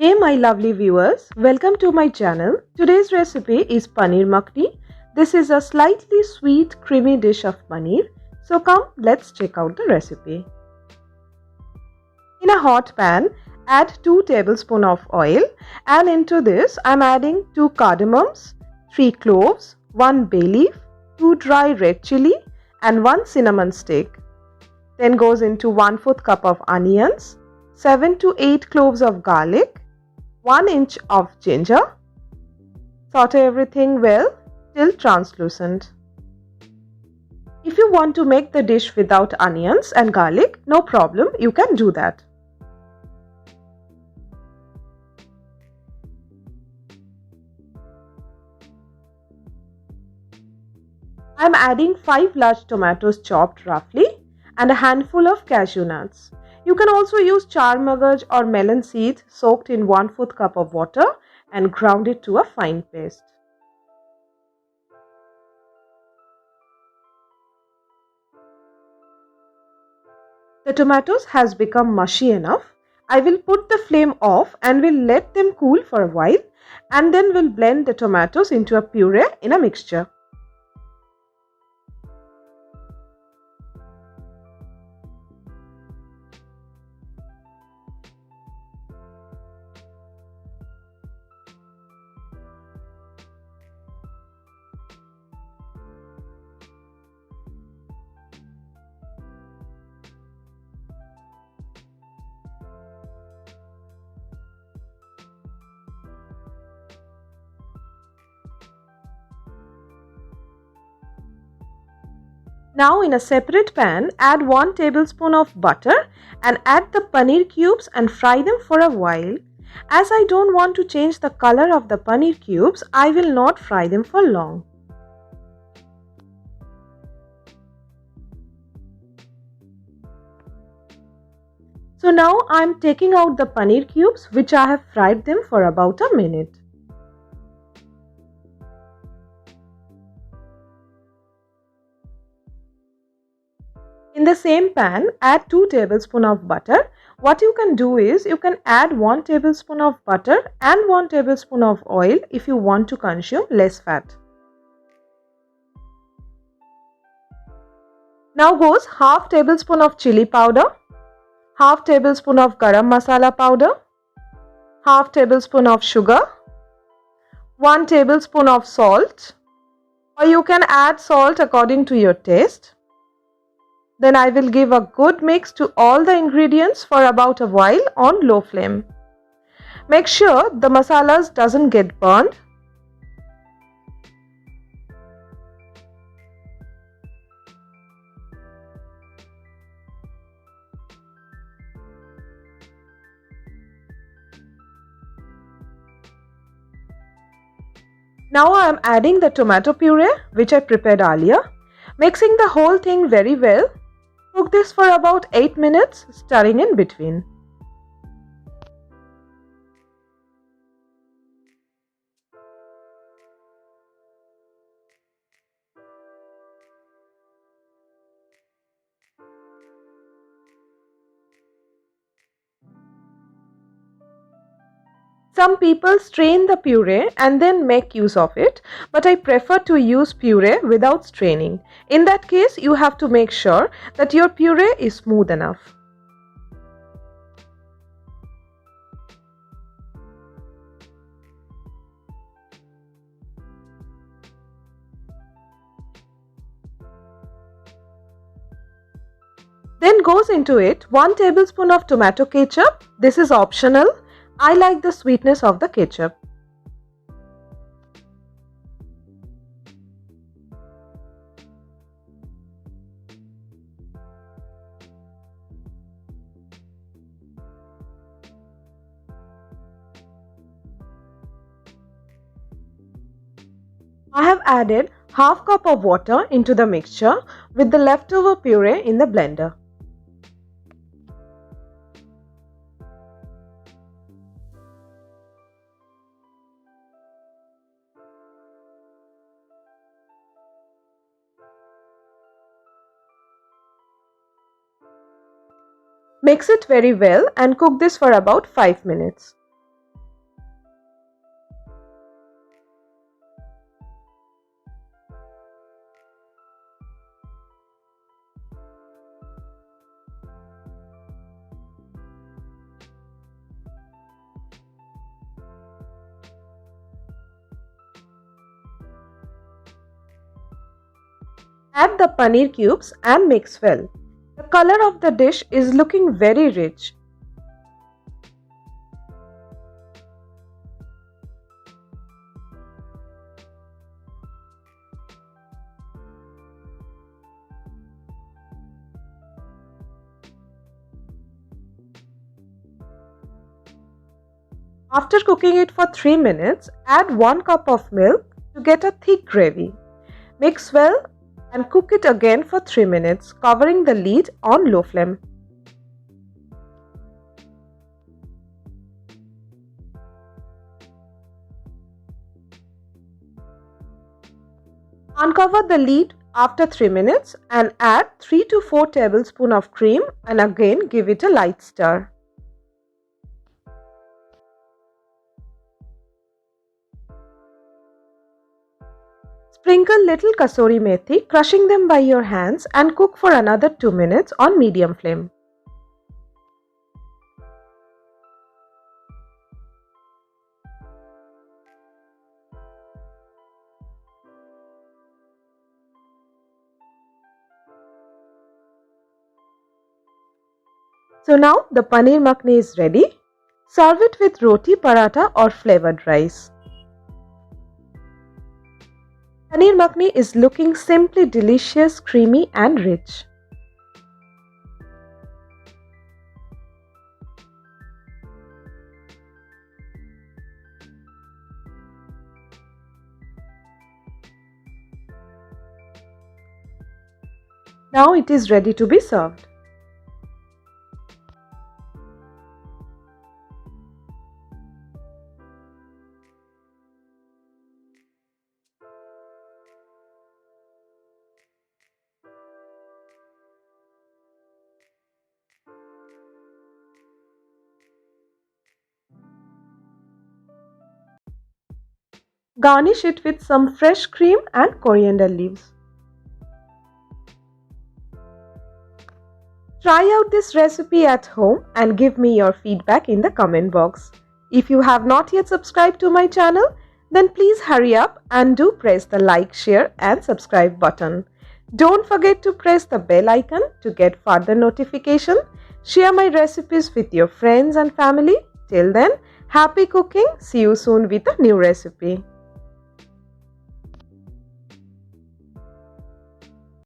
Hey my lovely viewers, welcome to my channel. Today's recipe is Paneer Makhni. This is a slightly sweet creamy dish of paneer. So come, let's check out the recipe. In a hot pan, add 2 tablespoons of oil and into this I am adding 2 cardamoms, 3 cloves, 1 bay leaf, 2 dry red chili and 1 cinnamon stick. Then goes into 1/4 cup of onions, 7 to 8 cloves of garlic, 1 inch of ginger. Saute everything well till translucent. If you want to make the dish without onions and garlic, no problem, you can do that. I am adding 5 large tomatoes chopped roughly and a handful of cashew nuts. You can also use char magaj or melon seeds soaked in 1/4 cup of water and ground it to a fine paste. The tomatoes has become mushy enough. I will put the flame off and will let them cool for a while and then will blend the tomatoes into a puree in a mixture. Now in a separate pan, add 1 tablespoon of butter and add the paneer cubes and fry them for a while. As I don't want to change the color of the paneer cubes, I will not fry them for long. So now I am taking out the paneer cubes which I have fried them for about a minute. In the same pan, add 2 tablespoons of butter. What you can do is you can add 1 tablespoon of butter and 1 tablespoon of oil if you want to consume less fat. Now goes half tablespoon of chili powder, half tablespoon of garam masala powder, half tablespoon of sugar, 1 tablespoon of salt, or you can add salt according to your taste. Then I will give a good mix to all the ingredients for about a while on low flame. Make sure the masalas doesn't get burned. Now I am adding the tomato puree which I prepared earlier, mixing the whole thing very well. Cook this for about 8 minutes, stirring in between. Some people strain the puree and then make use of it, but I prefer to use puree without straining. In that case, you have to make sure that your puree is smooth enough. Then goes into it 1 tablespoon of tomato ketchup. This is optional. I like the sweetness of the ketchup. I have added half cup of water into the mixture with the leftover puree in the blender. Mix it very well and cook this for about 5 minutes. Add the paneer cubes and mix well. The color of the dish is looking very rich. After cooking it for 3 minutes, add 1 cup of milk to get a thick gravy. Mix well and cook it again for 3 minutes, covering the lid on low flame. Uncover the lid after 3 minutes and add 3 to 4 tablespoons of cream and again give it a light stir. Sprinkle little kasuri methi, crushing them by your hands, and cook for another 2 minutes on medium flame. So now the paneer makhni is ready. Serve it with roti, paratha or flavored rice. Paneer makhni is looking simply delicious, creamy and rich. Now it is ready to be served. Garnish it with some fresh cream and coriander leaves. Try out this recipe at home and give me your feedback in the comment box. If you have not yet subscribed to my channel, then please hurry up and do press the like, share and subscribe button. Don't forget to press the bell icon to get further notification. Share my recipes with your friends and family. Till then, happy cooking. See you soon with a new recipe.